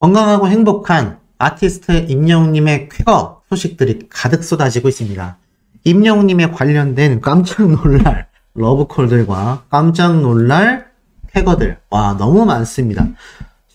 건강하고 행복한 아티스트 임영웅님의 쾌거 소식들이 가득 쏟아지고 있습니다. 임영웅님에 관련된 깜짝 놀랄 러브콜들과 깜짝 놀랄 쾌거들, 와, 너무 많습니다.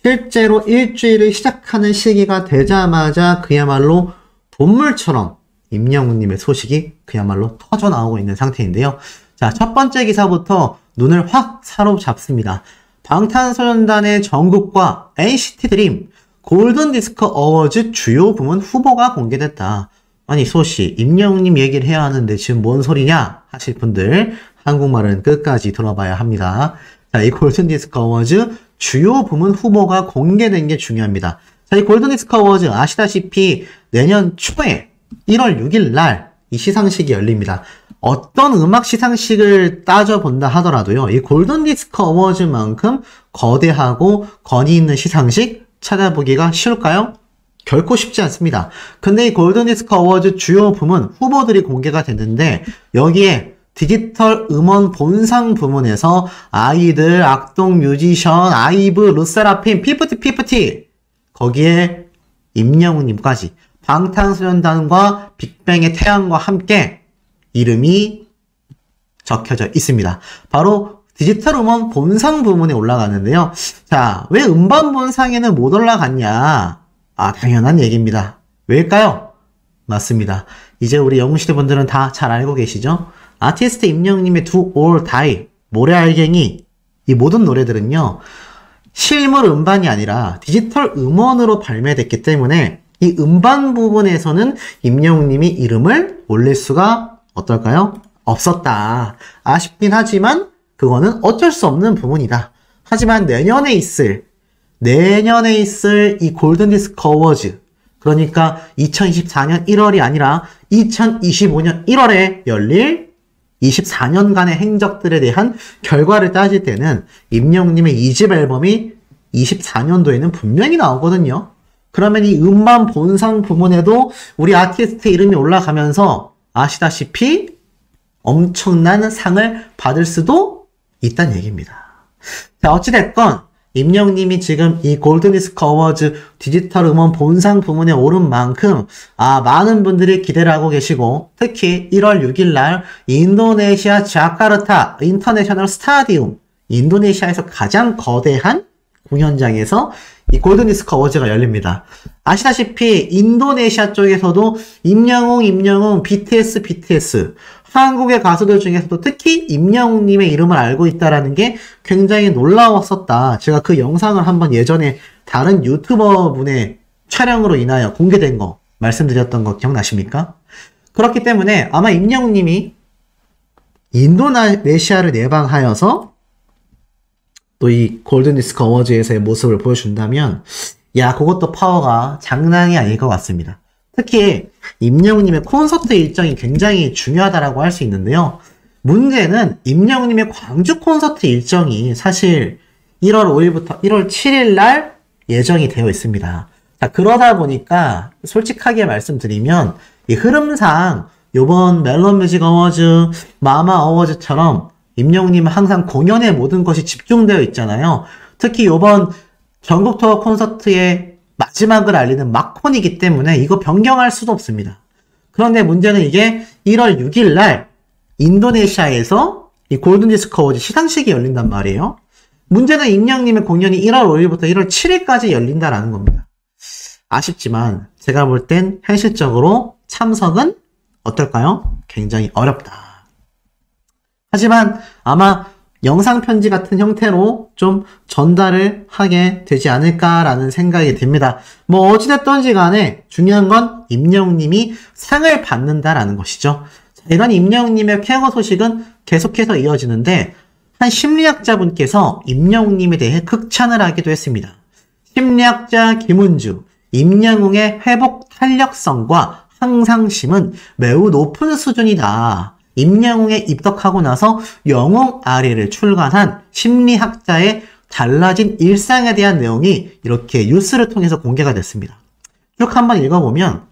실제로 일주일을 시작하는 시기가 되자마자 그야말로 본물처럼 임영웅님의 소식이 그야말로 터져 나오고 있는 상태인데요. 자, 첫 번째 기사부터 눈을 확 사로잡습니다. 방탄소년단의 정국과 NCT 드림 골든디스크 어워즈 주요 부문 후보가 공개됐다. 아니 소씨, 임영웅님 얘기를 해야 하는데 지금 뭔 소리냐 하실 분들 한국말은 끝까지 들어봐야 합니다. 자, 이 골든디스크 어워즈 주요 부문 후보가 공개된 게 중요합니다. 자, 이 골든디스크 어워즈 아시다시피 내년 초에 1월 6일 날 이 시상식이 열립니다. 어떤 음악 시상식을 따져본다 하더라도요, 이 골든디스크 어워즈만큼 거대하고 권위 있는 시상식 찾아보기가 쉬울까요? 결코 쉽지 않습니다. 근데 이 골든디스크 어워즈 주요 부문 후보들이 공개가 됐는데 여기에 디지털 음원 본상 부문에서 아이들, 악동 뮤지션, 아이브, 르세라핌, 피프티 거기에 임영웅님까지 방탄소년단과 빅뱅의 태양과 함께 이름이 적혀져 있습니다. 바로 디지털 음원 본상 부문에 올라가는데요. 자, 왜 음반 본상에는 못 올라갔냐? 아, 당연한 얘기입니다. 왜일까요? 맞습니다. 이제 우리 영웅시대 분들은 다 잘 알고 계시죠? 아티스트 임영웅님의 Do or Die, 모래알갱이, 이 모든 노래들은요, 실물 음반이 아니라 디지털 음원으로 발매됐기 때문에 이 음반 부분에서는 임영웅님이 이름을 올릴 수가 어떨까요? 없었다. 아쉽긴 하지만 그거는 어쩔 수 없는 부분이다. 하지만 내년에 있을 이 골든디스크 어워즈, 그러니까 2024년 1월이 아니라 2025년 1월에 열릴 24년간의 행적들에 대한 결과를 따질 때는 임영웅님의 2집 앨범이 24년도에는 분명히 나오거든요. 그러면 이 음반 본상 부문에도 우리 아티스트 이름이 올라가면서 아시다시피 엄청난 상을 받을 수도 있다는 얘기입니다. 자, 어찌됐건 임영웅님이 지금 이 골든디스크 어워즈 디지털 음원 본상 부문에 오른 만큼 많은 분들이 기대를 하고 계시고, 특히 1월 6일 날 인도네시아 자카르타 인터내셔널 스타디움, 인도네시아에서 가장 거대한 공연장에서 이 골든디스크 어워즈가 열립니다. 아시다시피 인도네시아 쪽에서도 임영웅, BTS, 한국의 가수들 중에서도 특히 임영웅님의 이름을 알고 있다라는 게 굉장히 놀라웠었다. 제가 그 영상을 한번 예전에 다른 유튜버 분의 촬영으로 인하여 공개된 거 말씀드렸던 거 기억나십니까? 그렇기 때문에 아마 임영웅님이 인도네시아를 내방하여서 또 이 골든디스크 어워즈에서의 모습을 보여준다면, 야, 그것도 파워가 장난이 아닐 것 같습니다. 특히 임영웅님의 콘서트 일정이 굉장히 중요하다라고 할 수 있는데요. 문제는 임영웅님의 광주 콘서트 일정이 사실 1월 5일부터 1월 7일 날 예정이 되어 있습니다. 자, 그러다 보니까 솔직하게 말씀드리면 이 흐름상 이번 멜론뮤직 어워즈, 마마 어워즈처럼 임영웅님은 항상 공연의 모든 것이 집중되어 있잖아요. 특히 이번 전국 투어 콘서트의 마지막을 알리는 막콘이기 때문에 이거 변경할 수도 없습니다. 그런데 문제는 이게 1월 6일 날 인도네시아에서 이 골든디스크 어워즈 시상식이 열린단 말이에요. 문제는 임영웅님의 공연이 1월 5일부터 1월 7일까지 열린다라는 겁니다. 아쉽지만 제가 볼 땐 현실적으로 참석은 어떨까요? 굉장히 어렵다. 하지만 아마 영상 편지 같은 형태로 좀 전달을 하게 되지 않을까라는 생각이 듭니다. 뭐 어찌됐던지 간에 중요한 건 임영웅님이 상을 받는다라는 것이죠. 이런 임영웅님의 쾌거 소식은 계속해서 이어지는데, 한 심리학자분께서 임영웅님에 대해 극찬을 하기도 했습니다. 심리학자 김은주, 임영웅의 회복 탄력성과 항상심은 매우 높은 수준이다. 임영웅에 입덕하고 나서 영웅 아리를 출간한 심리학자의 달라진 일상에 대한 내용이 이렇게 뉴스를 통해서 공개가 됐습니다. 쭉 한번 읽어보면,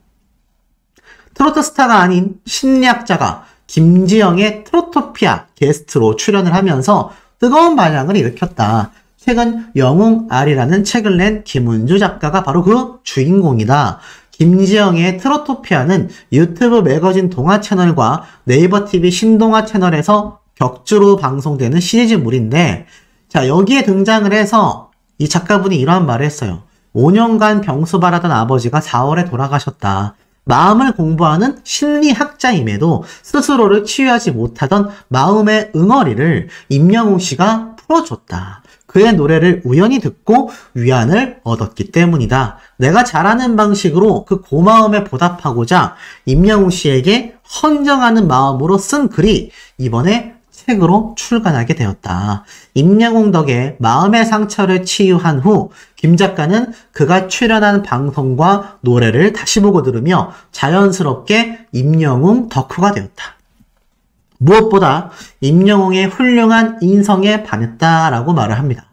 트로트 스타가 아닌 심리학자가 김지영의 트로토피아 게스트로 출연을 하면서 뜨거운 반향을 일으켰다. 최근 영웅알이라는 책을 낸 김은주 작가가 바로 그 주인공이다. 김지영의 트로토피아는 유튜브 매거진 동화 채널과 네이버 TV 신동화 채널에서 격주로 방송되는 시리즈물인데, 자, 여기에 등장을 해서 이 작가분이 이러한 말을 했어요. 5년간 병수발하던 아버지가 4월에 돌아가셨다. 마음을 공부하는 심리학자임에도 스스로를 치유하지 못하던 마음의 응어리를 임영웅 씨가 풀어줬다. 그의 노래를 우연히 듣고 위안을 얻었기 때문이다. 내가 잘하는 방식으로 그 고마움에 보답하고자 임영웅 씨에게 헌정하는 마음으로 쓴 글이 이번에 책으로 출간하게 되었다. 임영웅 덕에 마음의 상처를 치유한 후 김 작가는 그가 출연한 방송과 노래를 다시 보고 들으며 자연스럽게 임영웅 덕후가 되었다. 무엇보다 임영웅의 훌륭한 인성에 반했다라고 말을 합니다.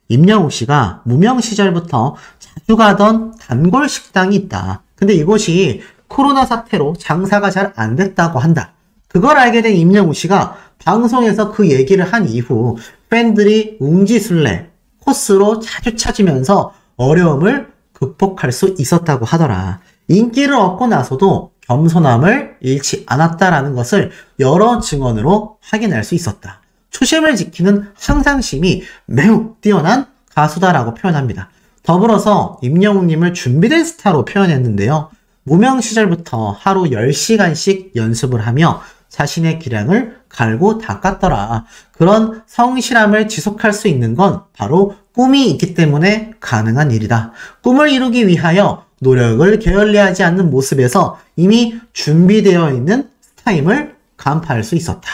임영웅 씨가 무명 시절부터 자주 가던 단골 식당이 있다. 근데 이곳이 코로나 사태로 장사가 잘 안 됐다고 한다. 그걸 알게 된 임영웅 씨가 방송에서 그 얘기를 한 이후 팬들이 웅지순례 코스로 자주 찾으면서 어려움을 극복할 수 있었다고 하더라. 인기를 얻고 나서도 겸손함을 잃지 않았다라는 것을 여러 증언으로 확인할 수 있었다. 초심을 지키는 항상심이 매우 뛰어난 가수다라고 표현합니다. 더불어서 임영웅님을 준비된 스타로 표현했는데요. 무명 시절부터 하루 10시간씩 연습을 하며 자신의 기량을 갈고 닦았더라. 그런 성실함을 지속할 수 있는 건 바로 꿈이 있기 때문에 가능한 일이다. 꿈을 이루기 위하여 노력을 게을리하지 않는 모습에서 이미 준비되어 있는 스타임을 간파할 수 있었다.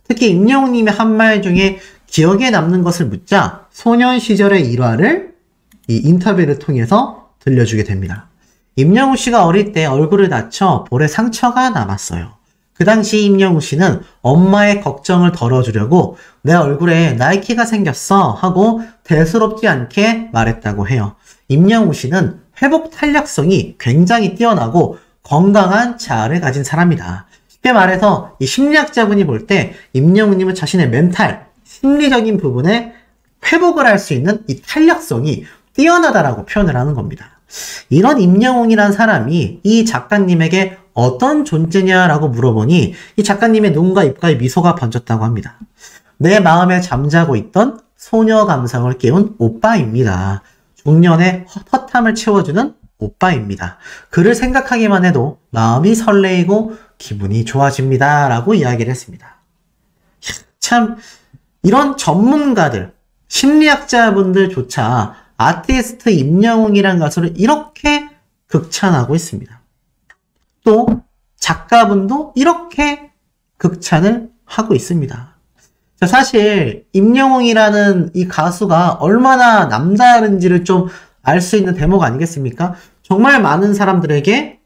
특히 임영웅님의 한 말 중에 기억에 남는 것을 묻자 소년 시절의 일화를 이 인터뷰를 통해서 들려주게 됩니다. 임영웅 씨가 어릴 때 얼굴을 다쳐 볼에 상처가 남았어요. 그 당시 임영웅 씨는 엄마의 걱정을 덜어주려고 내 얼굴에 나이키가 생겼어 하고 대수롭지 않게 말했다고 해요. 임영웅 씨는 회복 탄력성이 굉장히 뛰어나고 건강한 자아를 가진 사람이다. 쉽게 말해서 이 심리학자분이 볼 때 임영웅님은 자신의 멘탈, 심리적인 부분에 회복을 할 수 있는 이 탄력성이 뛰어나다라고 표현을 하는 겁니다. 이런 임영웅이란 사람이 이 작가님에게 어떤 존재냐라고 물어보니 이 작가님의 눈과 입가에 미소가 번졌다고 합니다. 내 마음에 잠자고 있던 소녀 감성을 깨운 오빠입니다. 중년의 헛헛함을 채워주는 오빠입니다. 그를 생각하기만 해도 마음이 설레이고 기분이 좋아집니다. 라고 이야기를 했습니다. 참 이런 전문가들, 심리학자분들조차 아티스트 임영웅이란 가수를 이렇게 극찬하고 있습니다. 또 작가분도 이렇게 극찬을 하고 있습니다. 사실 임영웅이라는 이 가수가 얼마나 남다른지를 좀 알 수 있는 대목 아니겠습니까? 정말 많은 사람들에게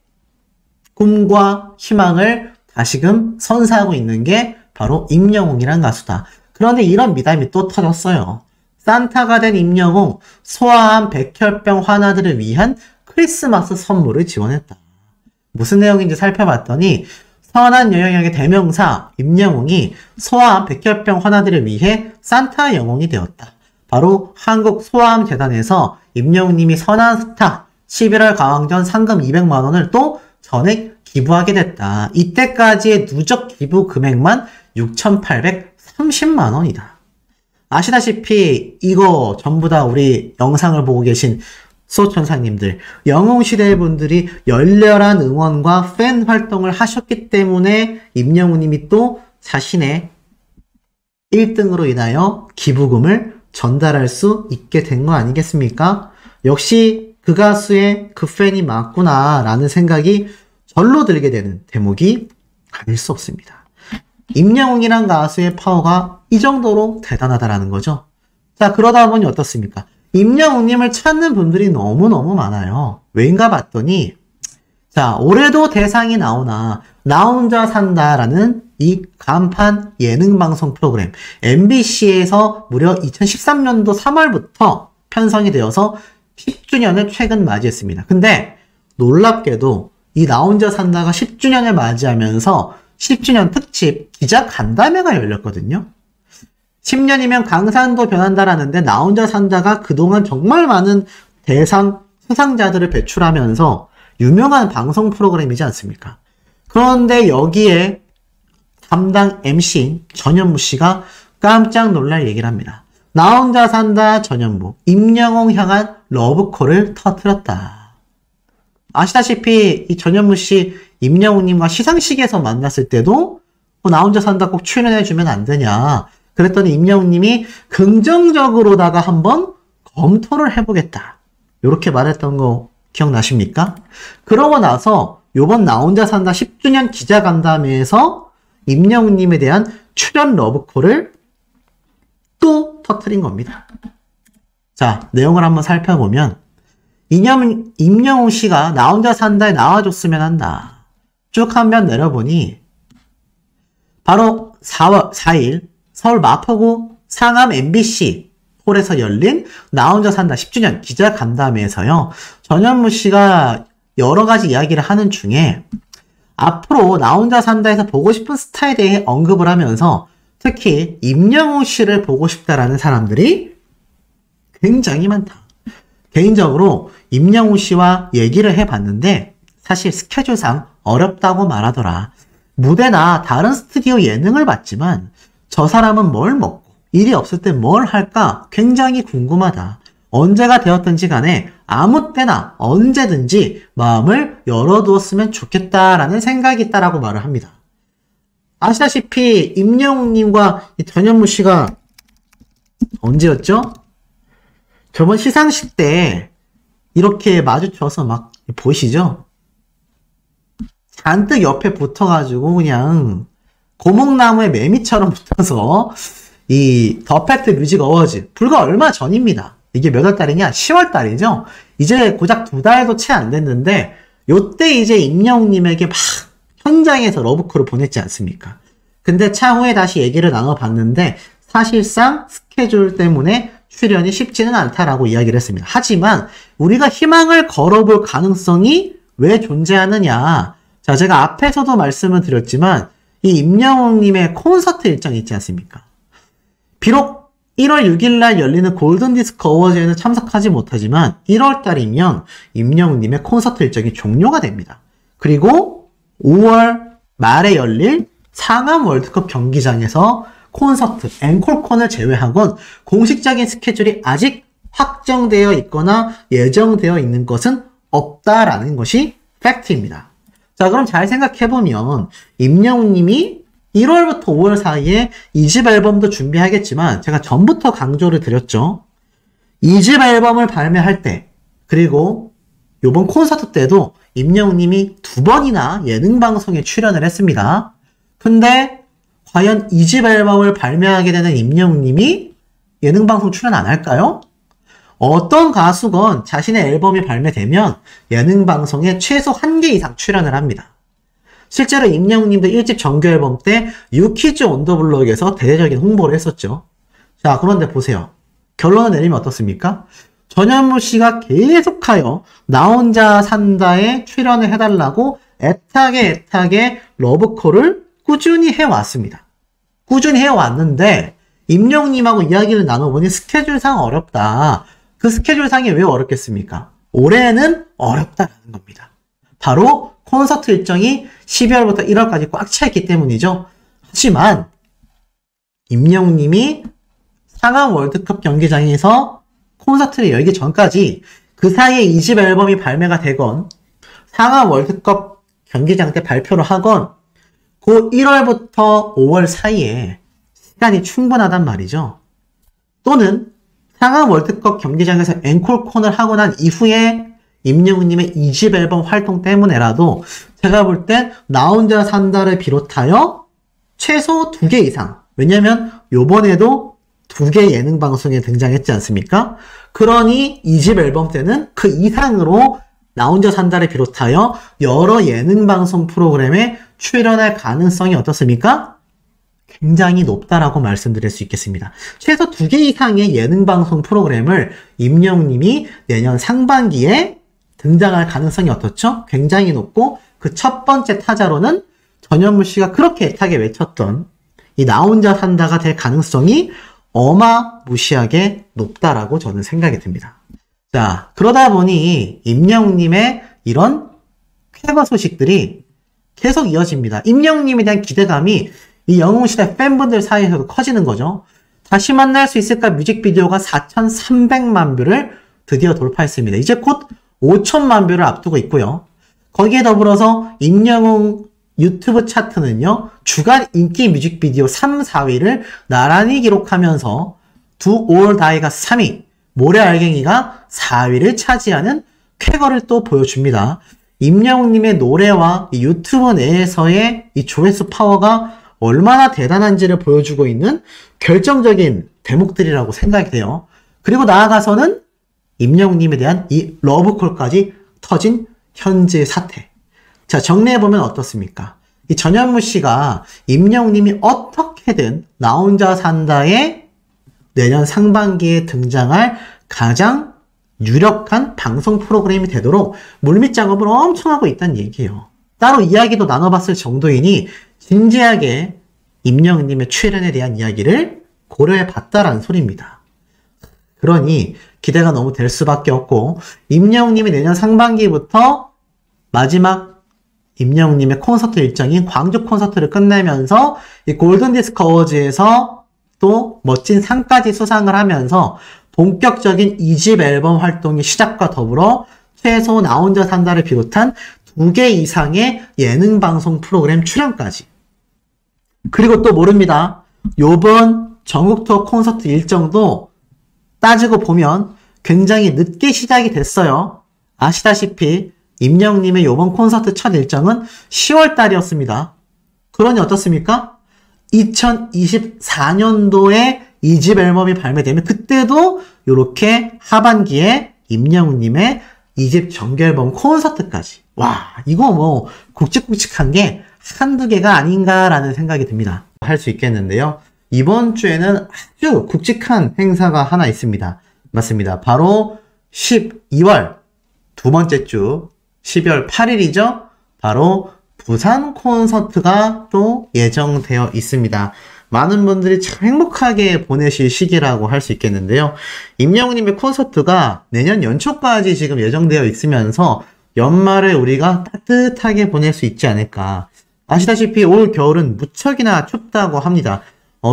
꿈과 희망을 다시금 선사하고 있는 게 바로 임영웅이란 가수다. 그런데 이런 미담이 또 터졌어요. 산타가 된 임영웅, 소아암 백혈병 환자들을 위한 크리스마스 선물을 지원했다. 무슨 내용인지 살펴봤더니 선한 영향력의 대명사 임영웅이 소아암 백혈병 환자들을 위해 산타 영웅이 되었다. 바로 한국소아암재단에서 임영웅님이 선한 스타 11월 가왕전 상금 200만 원을 또 전액 기부하게 됐다. 이때까지의 누적 기부 금액만 6,830만 원이다. 아시다시피 이거 전부 다 우리 영상을 보고 계신 수호천사님들, 영웅시대 분들이 열렬한 응원과 팬 활동을 하셨기 때문에 임영웅님이 또 자신의 1등으로 인하여 기부금을 전달할 수 있게 된 거 아니겠습니까? 역시 그 가수의 그 팬이 맞구나 라는 생각이 절로 들게 되는 대목이 아닐 수 없습니다. 임영웅이란 가수의 파워가 이 정도로 대단하다라는 거죠. 자, 그러다 보니 어떻습니까? 임영웅님을 찾는 분들이 너무너무 많아요. 왜인가 봤더니 자, 올해도 대상이 나오나 나 혼자 산다라는 이 간판 예능방송 프로그램 MBC에서 무려 2013년도 3월부터 편성이 되어서 10주년을 최근 맞이했습니다. 근데 놀랍게도 이 나 혼자 산다가 10주년을 맞이하면서 10주년 특집 기자 간담회가 열렸거든요. 10년이면 강산도 변한다라는데 나 혼자 산다가 그동안 정말 많은 대상 수상자들을 배출하면서 유명한 방송 프로그램이지 않습니까? 그런데 여기에 담당 MC인 전현무 씨가 깜짝 놀랄 얘기를 합니다. 나 혼자 산다 전현무, 임영웅 향한 러브콜을 터뜨렸다. 아시다시피 이 전현무 씨 임영웅님과 시상식에서 만났을 때도 나 혼자 산다 꼭 출연해주면 안 되냐. 그랬더니 임영웅님이 긍정적으로다가 한번 검토를 해보겠다. 이렇게 말했던 거 기억나십니까? 그러고 나서 요번 나 혼자 산다 10주년 기자간담회에서 임영웅님에 대한 출연 러브콜을 또 터뜨린 겁니다. 자, 내용을 한번 살펴보면 임영웅 씨가 나 혼자 산다에 나와줬으면 한다. 쭉 한번 내려보니 바로 4월 4일 서울 마포구 상암 MBC 홀에서 열린 나 혼자 산다 10주년 기자간담회에서요. 전현무 씨가 여러 가지 이야기를 하는 중에 앞으로 나 혼자 산다에서 보고 싶은 스타에 대해 언급을 하면서 특히 임영웅 씨를 보고 싶다라는 사람들이 굉장히 많다. 개인적으로 임영웅 씨와 얘기를 해봤는데 사실 스케줄상 어렵다고 말하더라. 무대나 다른 스튜디오 예능을 봤지만 저 사람은 뭘 먹고 일이 없을 때 뭘 할까 굉장히 궁금하다. 언제가 되었든지 간에 아무 때나 언제든지 마음을 열어두었으면 좋겠다라는 생각이 있다라고 말을 합니다. 아시다시피 임영웅님과 전현무 씨가 언제였죠? 저번 시상식 때 이렇게 마주쳐서 막 보이시죠? 잔뜩 옆에 붙어가지고 그냥 고목나무에 매미처럼 붙어서 이 더 팩트 뮤직 어워즈 불과 얼마 전입니다. 이게 몇 월 달이냐? 10월 달이죠? 이제 고작 2달도 채 안 됐는데 요때 이제 임영웅님에게 막 현장에서 러브콜을 보냈지 않습니까? 근데 차후에 다시 얘기를 나눠봤는데 사실상 스케줄 때문에 출연이 쉽지는 않다라고 이야기를 했습니다. 하지만 우리가 희망을 걸어볼 가능성이 왜 존재하느냐? 자, 제가 앞에서도 말씀을 드렸지만 이 임영웅님의 콘서트 일정이 있지 않습니까? 비록 1월 6일날 열리는 골든디스크 어워즈에는 참석하지 못하지만 1월달이면 임영웅님의 콘서트 일정이 종료가 됩니다. 그리고 5월 말에 열릴 상암 월드컵 경기장에서 콘서트, 앵콜콘을 제외하곤 공식적인 스케줄이 아직 확정되어 있거나 예정되어 있는 것은 없다라는 것이 팩트입니다. 자, 그럼 잘 생각해보면 임영웅님이 1월부터 5월 사이에 2집 앨범도 준비하겠지만 제가 전부터 강조를 드렸죠. 2집 앨범을 발매할 때 그리고 이번 콘서트 때도 임영웅님이 2번이나 예능방송에 출연을 했습니다. 근데 과연 2집 앨범을 발매하게 되는 임영웅님이 예능방송 출연 안 할까요? 어떤 가수건 자신의 앨범이 발매되면 예능방송에 최소 1개 이상 출연을 합니다. 실제로 임영웅님도 1집 정규 앨범 때 유키즈 온 더 블록에서 대대적인 홍보를 했었죠. 자, 그런데 보세요. 결론을 내리면 어떻습니까? 전현무 씨가 계속하여 나 혼자 산다에 출연을 해달라고 애타게 러브콜을 꾸준히 해왔습니다. 꾸준히 해왔는데 임영웅님하고 이야기를 나눠보니 스케줄상 어렵다. 그 스케줄상이 왜 어렵겠습니까? 올해는 어렵다라는 겁니다. 바로 콘서트 일정이 12월부터 1월까지 꽉 차 있기 때문이죠. 하지만 임영웅님이 상암 월드컵 경기장에서 콘서트를 열기 전까지 그 사이에 2집 앨범이 발매가 되건 상암 월드컵 경기장 때 발표를 하건 그 1월부터 5월 사이에 시간이 충분하단 말이죠. 또는 상암 월드컵 경기장에서 앵콜콘을 하고 난 이후에 임영웅님의 2집 앨범 활동 때문에라도 제가 볼 땐 나 혼자 산다를 비롯하여 최소 2개 이상, 왜냐면 요번에도 2개 예능 방송에 등장했지 않습니까? 그러니 2집 앨범 때는 그 이상으로 나 혼자 산다를 비롯하여 여러 예능 방송 프로그램에 출연할 가능성이 어떻습니까? 굉장히 높다라고 말씀드릴 수 있겠습니다. 최소 2개 이상의 예능 방송 프로그램을 임영웅님이 내년 상반기에 등장할 가능성이 어떻죠? 굉장히 높고 그 첫 번째 타자로는 전현무 씨가 그렇게 애타게 외쳤던 이 나 혼자 산다가 될 가능성이 어마무시하게 높다라고 저는 생각이 듭니다. 자, 그러다 보니 임영웅님의 이런 쾌거 소식들이 계속 이어집니다. 임영웅님에 대한 기대감이 이 영웅시대 팬분들 사이에서도 커지는 거죠. 다시 만날 수 있을까 뮤직비디오가 4,300만 뷰를 드디어 돌파했습니다. 이제 곧 5천만 뷰를 앞두고 있고요. 거기에 더불어서 임영웅 유튜브 차트는요, 주간 인기 뮤직비디오 3, 4위를 나란히 기록하면서 두 올다이가 3위, 모래알갱이가 4위를 차지하는 쾌거를 또 보여줍니다. 임영웅님의 노래와 이 유튜브 내에서의 이 조회수 파워가 얼마나 대단한지를 보여주고 있는 결정적인 대목들이라고 생각이 돼요. 그리고 나아가서는 임영웅님에 대한 이 러브콜까지 터진 현재 사태. 자, 정리해보면 어떻습니까? 이 전현무 씨가 임영웅님이 어떻게든 나 혼자 산다에 내년 상반기에 등장할 가장 유력한 방송 프로그램이 되도록 물밑 작업을 엄청 하고 있다는 얘기예요. 따로 이야기도 나눠봤을 정도이니 진지하게 임영웅님의 출연에 대한 이야기를 고려해봤다라는 소리입니다. 그러니 기대가 너무 될 수밖에 없고, 임영웅님이 내년 상반기부터 마지막 임영웅님의 콘서트 일정인 광주 콘서트를 끝내면서 이 골든디스크 어워즈에서 또 멋진 상까지 수상을 하면서 본격적인 2집 앨범 활동의 시작과 더불어 최소 나 혼자 산다를 비롯한 2개 이상의 예능 방송 프로그램 출연까지. 그리고 또 모릅니다. 요번 전국 투어 콘서트 일정도 따지고 보면 굉장히 늦게 시작이 됐어요. 아시다시피 임영웅님의 요번 콘서트 첫 일정은 10월 달이었습니다. 그러니 어떻습니까? 2024년도에 2집 앨범이 발매되면 그때도 이렇게 하반기에 임영웅님의 2집 정규앨범 콘서트까지. 와, 이거 뭐 굵직굵직한 게 한두 개가 아닌가라는 생각이 듭니다. 할 수 있겠는데요. 이번 주에는 아주 굵직한 행사가 하나 있습니다. 맞습니다. 바로 12월 두 번째 주 12월 8일이죠. 바로 부산 콘서트가 또 예정되어 있습니다. 많은 분들이 참 행복하게 보내실 시기라고 할 수 있겠는데요. 임영웅님의 콘서트가 내년 연초까지 지금 예정되어 있으면서 연말에 우리가 따뜻하게 보낼 수 있지 않을까. 아시다시피 올 겨울은 무척이나 춥다고 합니다.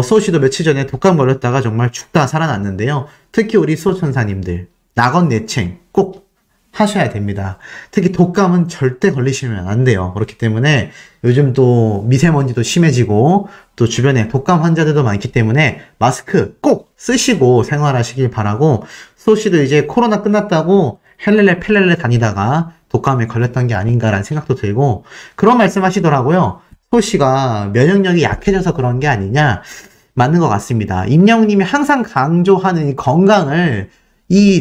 수호씨도 며칠 전에 독감 걸렸다가 정말 죽다 살아났는데요. 특히 우리 수호천사님들 낙원내챈 꼭 하셔야 됩니다. 특히 독감은 절대 걸리시면 안 돼요. 그렇기 때문에 요즘 또 미세먼지도 심해지고 또 주변에 독감 환자들도 많기 때문에 마스크 꼭 쓰시고 생활하시길 바라고, 수호씨도 이제 코로나 끝났다고 헬렐레 펠렐레 다니다가 독감에 걸렸던 게 아닌가라는 생각도 들고, 그런 말씀 하시더라고요. 수호씨가 면역력이 약해져서 그런 게 아니냐. 맞는 것 같습니다. 임영웅님이 항상 강조하는 이 건강을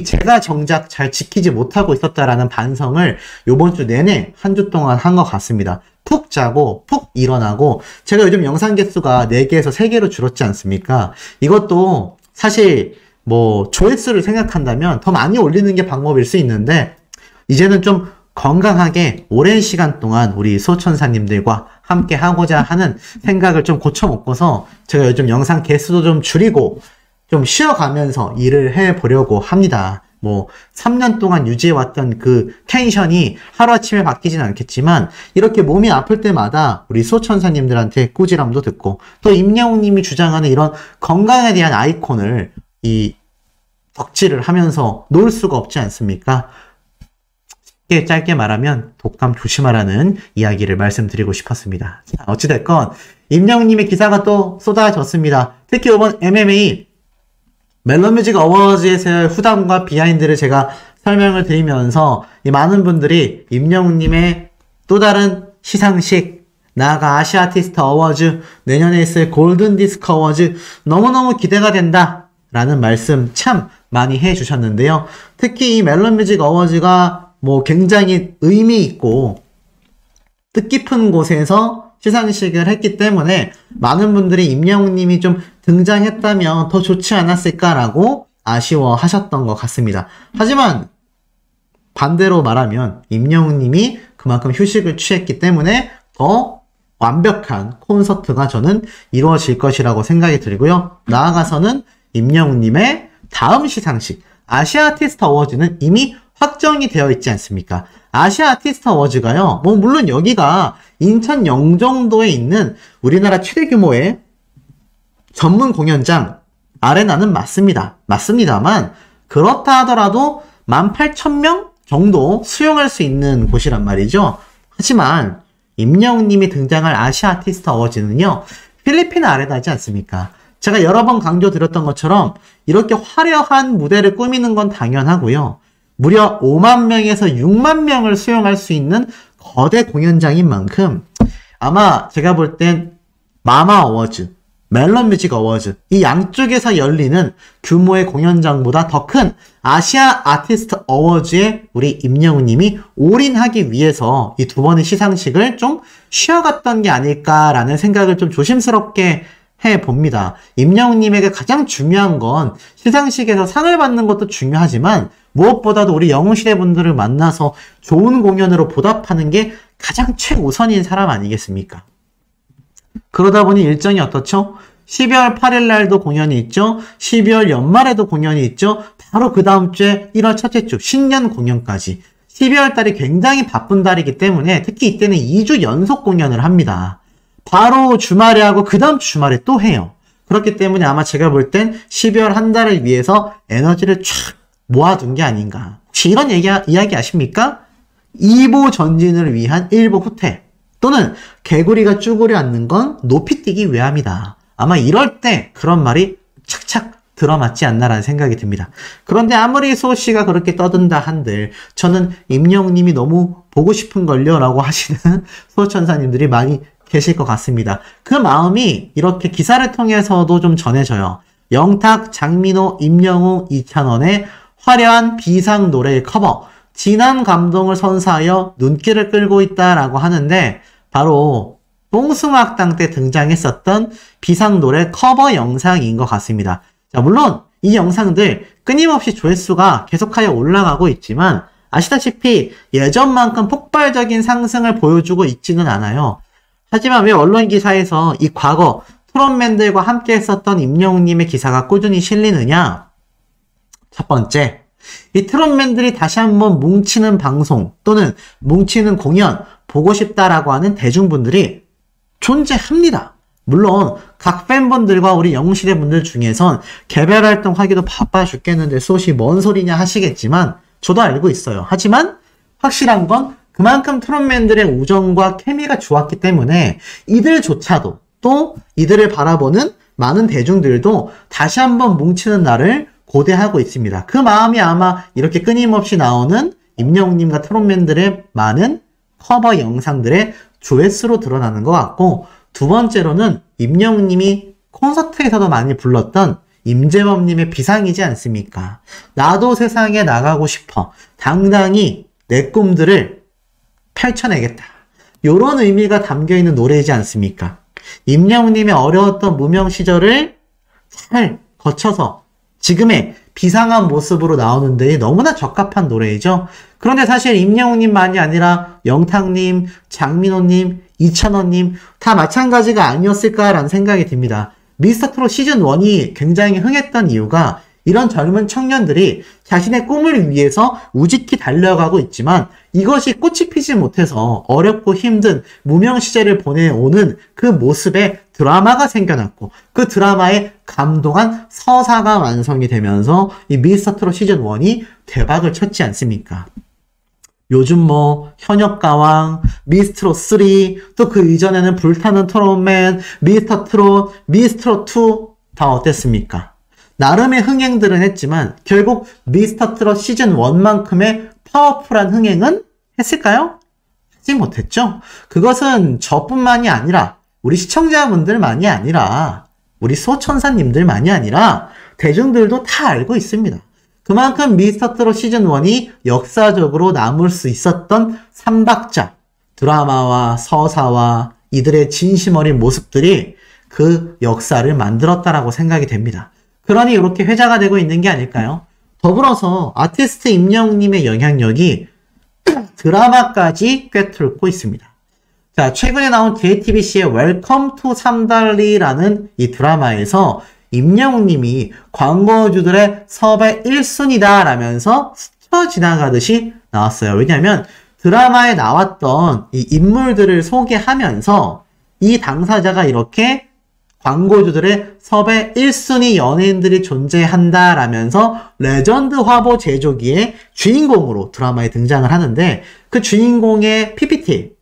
제가 정작 잘 지키지 못하고 있었다라는 반성을 요번 주 내내 한 주 동안 한 것 같습니다. 푹 자고 푹 일어나고, 제가 요즘 영상 개수가 4개에서 3개로 줄었지 않습니까? 이것도 사실 뭐 조회수를 생각한다면 더 많이 올리는 게 방법일 수 있는데, 이제는 좀 건강하게 오랜 시간 동안 우리 소천사님들과 함께 하고자 하는 생각을 좀 고쳐먹고서 제가 요즘 영상 개수도 좀 줄이고 좀 쉬어가면서 일을 해보려고 합니다. 뭐 3년 동안 유지해왔던 그 텐션이 하루아침에 바뀌진 않겠지만, 이렇게 몸이 아플 때마다 우리 소천사님들한테 꾸지람도 듣고, 또 임영웅님이 주장하는 이런 건강에 대한 아이콘을 덕질을 하면서 놓을 수가 없지 않습니까? 짧게 말하면 독감 조심하라는 이야기를 말씀드리고 싶었습니다. 자, 어찌됐건 임영웅님의 기사가 또 쏟아졌습니다. 특히 이번 MMA 멜론뮤직 어워즈에서의 후담과 비하인드를 제가 설명을 드리면서 많은 분들이 임영웅님의 또 다른 시상식, 나아가 아시아 아티스트 어워즈, 내년에 있을 골든디스크 어워즈 너무너무 기대가 된다 라는 말씀 참 많이 해주셨는데요. 특히 이 멜론뮤직 어워즈가 뭐 굉장히 의미 있고 뜻깊은 곳에서 시상식을 했기 때문에 많은 분들이 임영웅님이 좀 등장했다면 더 좋지 않았을까라고 아쉬워하셨던 것 같습니다. 하지만 반대로 말하면 임영웅님이 그만큼 휴식을 취했기 때문에 더 완벽한 콘서트가 저는 이루어질 것이라고 생각이 들고요. 나아가서는 임영웅님의 다음 시상식 아시아 아티스트 어워즈는 이미 확정이 되어 있지 않습니까? 아시아 아티스트 어워즈가요. 뭐 물론 여기가 인천 영종도에 있는 우리나라 최대 규모의 전문 공연장 아레나는 맞습니다만 그렇다 하더라도 18,000명 정도 수용할 수 있는 곳이란 말이죠. 하지만 임영웅님이 등장할 아시아 아티스트 어워즈는요. 필리핀 아레나지 않습니까? 제가 여러 번 강조드렸던 것처럼 이렇게 화려한 무대를 꾸미는 건 당연하고요. 무려 5만 명에서 6만 명을 수용할 수 있는 거대 공연장인 만큼 아마 제가 볼 땐 마마 어워즈, 멜론 뮤직 어워즈 이 양쪽에서 열리는 규모의 공연장보다 더 큰 아시아 아티스트 어워즈에 우리 임영웅님이 올인하기 위해서 이 두 번의 시상식을 좀 쉬어갔던 게 아닐까라는 생각을 좀 조심스럽게 해봅니다. 임영웅님에게 가장 중요한 건 시상식에서 상을 받는 것도 중요하지만 무엇보다도 우리 영웅시대 분들을 만나서 좋은 공연으로 보답하는 게 가장 최우선인 사람 아니겠습니까? 그러다 보니 일정이 어떻죠? 12월 8일 날도 공연이 있죠. 12월 연말에도 공연이 있죠. 바로 그 다음 주에 1월 첫째 주 신년 공연까지 12월 달이 굉장히 바쁜 달이기 때문에 특히 이때는 2주 연속 공연을 합니다. 바로 주말에 하고 그 다음 주 주말에 또 해요. 그렇기 때문에 아마 제가 볼 땐 12월 한 달을 위해서 에너지를 촥 모아둔 게 아닌가. 혹시 이런 이야기 아십니까? 2보 전진을 위한 1보 후퇴 또는 개구리가 쭈그려 앉는 건 높이 뛰기 위함이다. 아마 이럴 때 그런 말이 착착 들어맞지 않나라는 생각이 듭니다. 그런데 아무리 소씨가 그렇게 떠든다 한들 저는 임영웅님이 너무 보고 싶은걸요 라고 하시는 소천사님들이 많이 계실 것 같습니다. 그 마음이 이렇게 기사를 통해서도 좀 전해져요. 영탁, 장민호, 임영웅, 이찬원의 화려한 비상 노래의 커버 진한 감동을 선사하여 눈길을 끌고 있다라고 하는데 바로 뽕숭아학당 때 등장했었던 비상 노래 커버 영상인 것 같습니다. 자, 물론 이 영상들 끊임없이 조회수가 계속하여 올라가고 있지만 아시다시피 예전만큼 폭발적인 상승을 보여주고 있지는 않아요. 하지만 왜 언론 기사에서 이 과거 트롯맨들과 함께 했었던 임영웅님의 기사가 꾸준히 실리느냐? 첫 번째, 이 트롯맨들이 다시 한번 뭉치는 방송 또는 뭉치는 공연 보고 싶다라고 하는 대중분들이 존재합니다. 물론 각 팬분들과 우리 영웅시대 분들 중에선 개별 활동하기도 바빠 죽겠는데 소시 뭔 소리냐 하시겠지만 저도 알고 있어요. 하지만 확실한 건 그만큼 트롯맨들의 우정과 케미가 좋았기 때문에 이들조차도 또 이들을 바라보는 많은 대중들도 다시 한번 뭉치는 날을 고대하고 있습니다. 그 마음이 아마 이렇게 끊임없이 나오는 임영웅님과 트롯맨들의 많은 커버 영상들의 조회수로 드러나는 것 같고 두 번째로는 임영웅님이 콘서트에서도 많이 불렀던 임재범님의 비상이지 않습니까? 나도 세상에 나가고 싶어. 당당히 내 꿈들을 펼쳐내겠다. 이런 의미가 담겨있는 노래이지 않습니까? 임영웅님의 어려웠던 무명 시절을 잘 거쳐서 지금의 비상한 모습으로 나오는 데에 너무나 적합한 노래이죠. 그런데 사실 임영웅님만이 아니라 영탁님, 장민호님, 이찬원님 다 마찬가지가 아니었을까라는 생각이 듭니다. 미스터트롯 시즌1이 굉장히 흥했던 이유가 이런 젊은 청년들이 자신의 꿈을 위해서 우직히 달려가고 있지만 이것이 꽃이 피지 못해서 어렵고 힘든 무명 시절을 보내오는 그 모습에 드라마가 생겨났고 그 드라마에 감동한 서사가 완성이 되면서 이 미스터트롯 시즌1이 대박을 쳤지 않습니까? 요즘 뭐 현역가왕, 미스트롯 3, 또 그 이전에는 불타는 트롯맨, 미스터트롯, 미스트롯2 다 어땠습니까? 나름의 흥행들은 했지만 결국 미스터트롯 시즌1만큼의 파워풀한 흥행은 했을까요? 하지 못했죠. 그것은 저뿐만이 아니라 우리 시청자분들만이 아니라 우리 소천사님들만이 아니라 대중들도 다 알고 있습니다. 그만큼 미스터트롯 시즌1이 역사적으로 남을 수 있었던 삼박자, 드라마와 서사와 이들의 진심 어린 모습들이 그 역사를 만들었다라고 생각이 됩니다. 그러니 이렇게 회자가 되고 있는 게 아닐까요? 더불어서 아티스트 임영웅님의 영향력이 드라마까지 꿰뚫고 있습니다. 자, 최근에 나온 JTBC의 웰컴 투 삼달리라는 이 드라마에서 임영웅님이 광고주들의 섭외 1순위다 라면서 스쳐 지나가듯이 나왔어요. 왜냐하면 드라마에 나왔던 이 인물들을 소개하면서 이 당사자가 이렇게 광고주들의 섭외 1순위 연예인들이 존재한다라면서 레전드 화보 제조기의 주인공으로 드라마에 등장을 하는데 그 주인공의 PPT,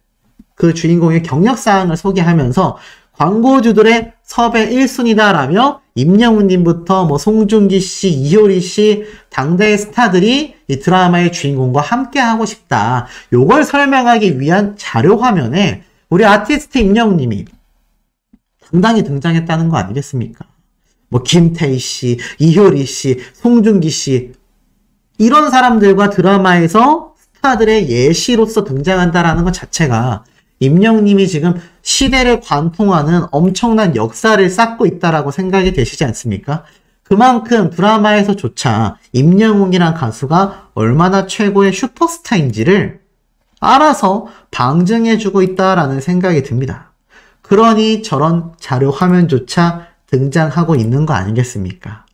그 주인공의 경력사항을 소개하면서 광고주들의 섭외 1순위다라며 임영웅님부터 뭐 송중기 씨, 이효리 씨, 당대의 스타들이 이 드라마의 주인공과 함께 하고 싶다. 요걸 설명하기 위한 자료 화면에 우리 아티스트 임영웅님이 당당히 등장했다는 거 아니겠습니까? 뭐 김태희 씨, 이효리 씨, 송중기 씨 이런 사람들과 드라마에서 스타들의 예시로서 등장한다라는 것 자체가 임영웅님이 지금 시대를 관통하는 엄청난 역사를 쌓고 있다라고 생각이 되시지 않습니까? 그만큼 드라마에서조차 임영웅이란 가수가 얼마나 최고의 슈퍼스타인지를 알아서 방증해주고 있다라는 생각이 듭니다. 그러니 저런 자료 화면조차 등장하고 있는 거 아니겠습니까?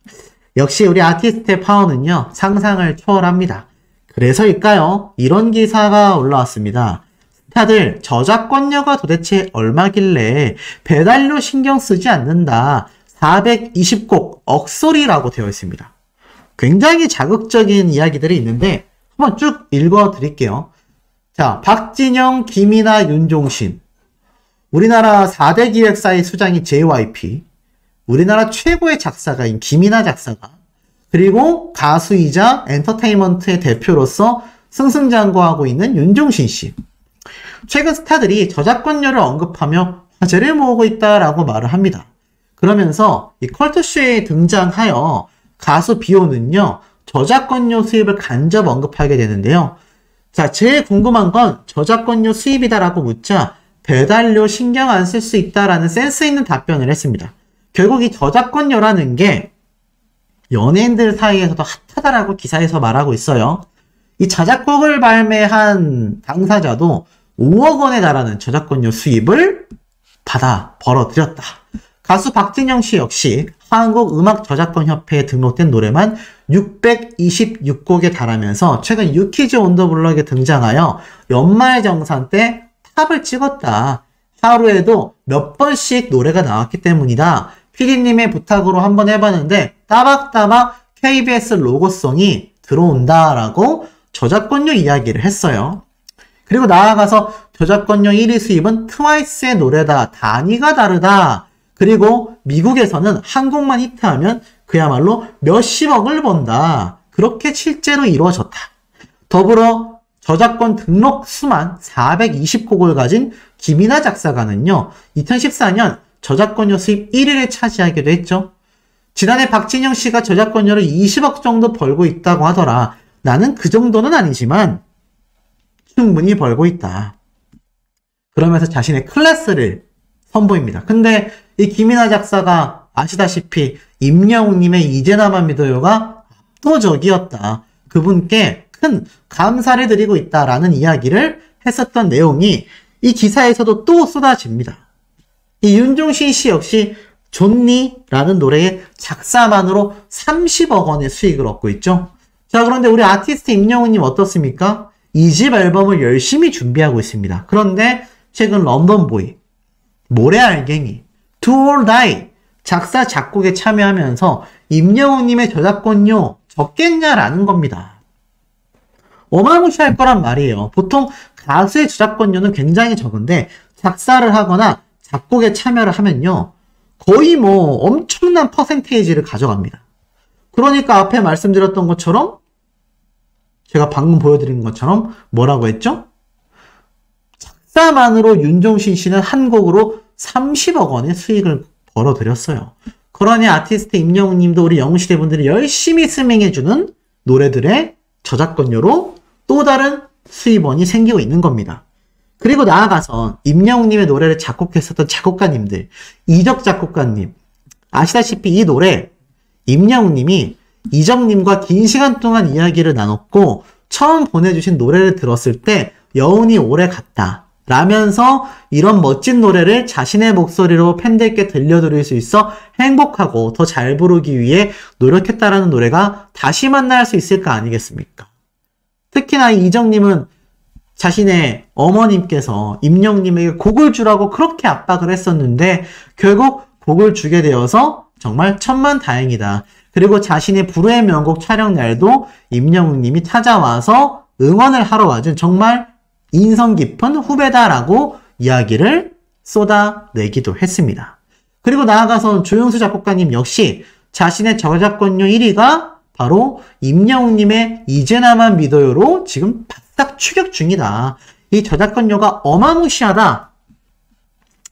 역시 우리 아티스트의 파워는요, 상상을 초월합니다. 그래서일까요? 이런 기사가 올라왔습니다. 스타들 저작권료가 도대체 얼마길래 배달료 신경 쓰지 않는다. 420곡 억소리라고 되어 있습니다. 굉장히 자극적인 이야기들이 있는데 한번 쭉 읽어드릴게요. 자, 박진영, 김이나, 윤종신, 우리나라 4대 기획사의 수장이 JYP, 우리나라 최고의 작사가인 김이나 작사가, 그리고 가수이자 엔터테인먼트의 대표로서 승승장구하고 있는 윤종신 씨. 최근 스타들이 저작권료를 언급하며 화제를 모으고 있다라고 말을 합니다. 그러면서 이 컬투쇼에 등장하여 가수 비오는요, 저작권료 수입을 간접 언급하게 되는데요. 자, 제일 궁금한 건 저작권료 수입이다라고 묻자 배달료 신경 안 쓸 수 있다라는 센스 있는 답변을 했습니다. 결국 이 저작권료라는 게 연예인들 사이에서도 핫하다라고 기사에서 말하고 있어요. 이 자작곡을 발매한 당사자도 5억 원에 달하는 저작권료 수입을 받아 벌어들였다. 가수 박진영 씨 역시 한국음악저작권협회에 등록된 노래만 626곡에 달하면서 최근 유키즈 온 더 블럭에 등장하여 연말정산 때 탑을 찍었다. 하루에도 몇 번씩 노래가 나왔기 때문이다. PD님의 부탁으로 한번 해봤는데 따박따박 KBS 로고송이 들어온다라고 저작권료 이야기를 했어요. 그리고 나아가서 저작권료 1위 수입은 트와이스의 노래다. 단위가 다르다. 그리고 미국에서는 한 곡만 히트하면 그야말로 몇십억을 번다. 그렇게 실제로 이루어졌다. 더불어 저작권 등록 수만 420곡을 가진 김이나 작사가는요, 2014년 저작권료 수입 1위를 차지하기도 했죠. 지난해 박진영 씨가 저작권료를 20억 정도 벌고 있다고 하더라. 나는 그 정도는 아니지만 충분히 벌고 있다. 그러면서 자신의 클래스를 선보입니다. 근데 이 김이나 작사가 아시다시피 임영웅님의 이제 나만 믿어요가 압도적이었다. 그분께 큰 감사를 드리고 있다라는 이야기를 했었던 내용이 이 기사에서도 또 쏟아집니다. 이 윤종신 씨 역시 존니라는 노래의 작사만으로 30억 원의 수익을 얻고 있죠. 자, 그런데 우리 아티스트 임영웅님 어떻습니까? 2집 앨범을 열심히 준비하고 있습니다. 그런데 최근 런던보이, 모래알갱이, Do or Die 작사 작곡에 참여하면서 임영웅님의 저작권료 적겠냐라는 겁니다. 어마무시할 거란 말이에요. 보통 가수의 저작권료는 굉장히 적은데 작사를 하거나 작곡에 참여를 하면요, 거의 뭐 엄청난 퍼센테이지를 가져갑니다. 그러니까 앞에 말씀드렸던 것처럼, 제가 방금 보여드린 것처럼 뭐라고 했죠? 작사만으로 윤종신 씨는 한 곡으로 30억 원의 수익을 벌어들였어요. 그러니 아티스트 임영웅님도 우리 영웅시대 분들이 열심히 스밍해주는 노래들의 저작권료로 또 다른 수입원이 생기고 있는 겁니다. 그리고 나아가서 임영웅님의 노래를 작곡했었던 작곡가님들, 이적 작곡가님, 아시다시피 이 노래 임영웅님이 이적님과 긴 시간 동안 이야기를 나눴고 처음 보내주신 노래를 들었을 때 여운이 오래 갔다. 라면서 이런 멋진 노래를 자신의 목소리로 팬들께 들려드릴 수 있어 행복하고 더 잘 부르기 위해 노력했다라는 노래가 다시 만날 수 있을까 아니겠습니까? 특히나 이정님은 자신의 어머님께서 임영님에게 곡을 주라고 그렇게 압박을 했었는데 결국 곡을 주게 되어서 정말 천만다행이다. 그리고 자신의 불후의 명곡 촬영 날도 임영웅님이 찾아와서 응원을 하러 와준 정말 인성 깊은 후배다라고 이야기를 쏟아내기도 했습니다. 그리고 나아가서 조용수 작곡가님 역시 자신의 저작권료 1위가 바로 임영웅님의 이제 나만 믿어요로 지금 바싹 추격 중이다. 이 저작권료가 어마무시하다.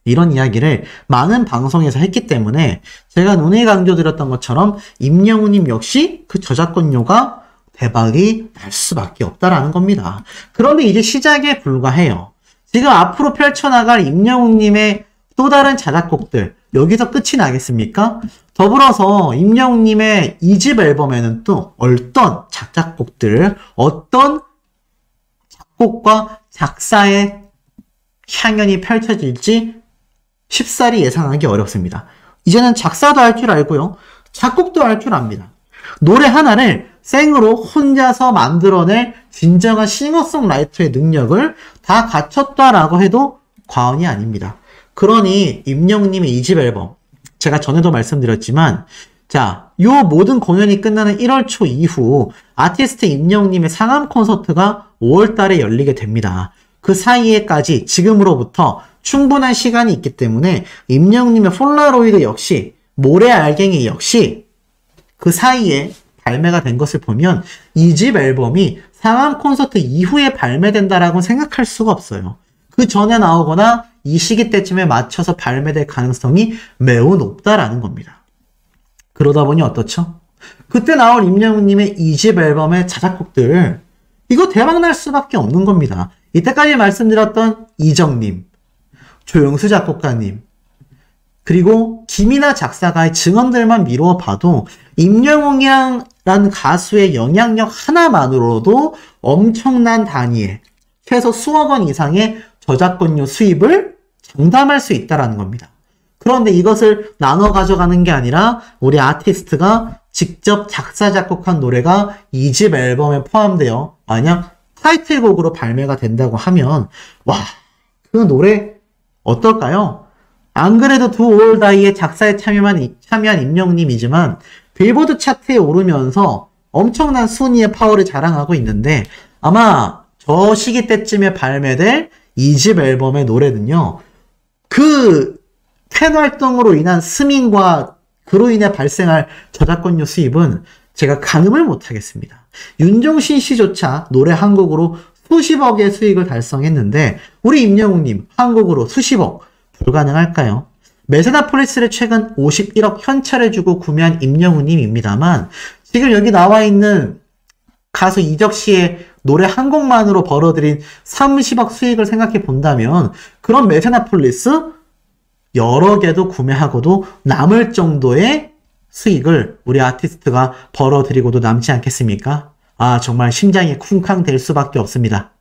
이런 이야기를 많은 방송에서 했기 때문에 제가 논의 강조드렸던 것처럼 임영웅님 역시 그 저작권료가 대박이 날 수밖에 없다라는 겁니다. 그런데 이제 시작에 불과해요. 지금 앞으로 펼쳐나갈 임영웅님의 또 다른 자작곡들 여기서 끝이 나겠습니까? 더불어서 임영웅님의 2집 앨범에는 또 어떤 자작곡들, 어떤 작곡과 작사의 향연이 펼쳐질지 쉽사리 예상하기 어렵습니다. 이제는 작사도 할 줄 알고요. 작곡도 할 줄 압니다. 노래 하나를 생으로 혼자서 만들어낼 진정한 싱어송라이터의 능력을 다 갖췄다라고 해도 과언이 아닙니다. 그러니 임영웅님의 2집 앨범 제가 전에도 말씀드렸지만 자, 요 모든 공연이 끝나는 1월 초 이후 아티스트 임영웅님의 상암 콘서트가 5월 달에 열리게 됩니다. 그 사이에까지 지금으로부터 충분한 시간이 있기 때문에 임영웅님의 폴라로이드 역시 모래알갱이 역시 그 사이에 발매가 된 것을 보면 2집 앨범이 상암 콘서트 이후에 발매된다라고 생각할 수가 없어요. 그 전에 나오거나 이 시기 때쯤에 맞춰서 발매될 가능성이 매우 높다라는 겁니다. 그러다 보니 어떻죠? 그때 나올 임영웅님의 2집 앨범의 자작곡들 이거 대박날 수밖에 없는 겁니다. 이때까지 말씀드렸던 이정님, 조용수 작곡가님, 그리고 김이나 작사가의 증언들만 미루어 봐도 임영웅이라는 가수의 영향력 하나만으로도 엄청난 단위의 최소 수억 원 이상의 저작권료 수입을 장담할 수 있다는 겁니다. 그런데 이것을 나눠 가져가는 게 아니라 우리 아티스트가 직접 작사 작곡한 노래가 2집 앨범에 포함되어 만약 타이틀곡으로 발매가 된다고 하면 와, 그 노래 어떨까요? 안 그래도 두 올다이의 작사에 참여한 임영웅님이지만 빌보드 차트에 오르면서 엄청난 순위의 파워를 자랑하고 있는데 아마 저 시기 때쯤에 발매될 2집 앨범의 노래는요. 그 팬 활동으로 인한 스밍과 그로 인해 발생할 저작권료 수입은 제가 가늠을 못하겠습니다. 윤종신 씨조차 노래 한 곡으로 수십억의 수익을 달성했는데 우리 임영웅님 한 곡으로 수십억 불가능할까요? 메세나폴리스를 최근 51억 현찰을 주고 구매한 임영웅님입니다만 지금 여기 나와 있는 가수 이적 씨의 노래 한 곡만으로 벌어들인 30억 수익을 생각해 본다면 그런 메세나폴리스 여러 개도 구매하고도 남을 정도의 수익을 우리 아티스트가 벌어들이고도 남지 않겠습니까? 아, 정말 심장이 쿵쾅 될 수밖에 없습니다.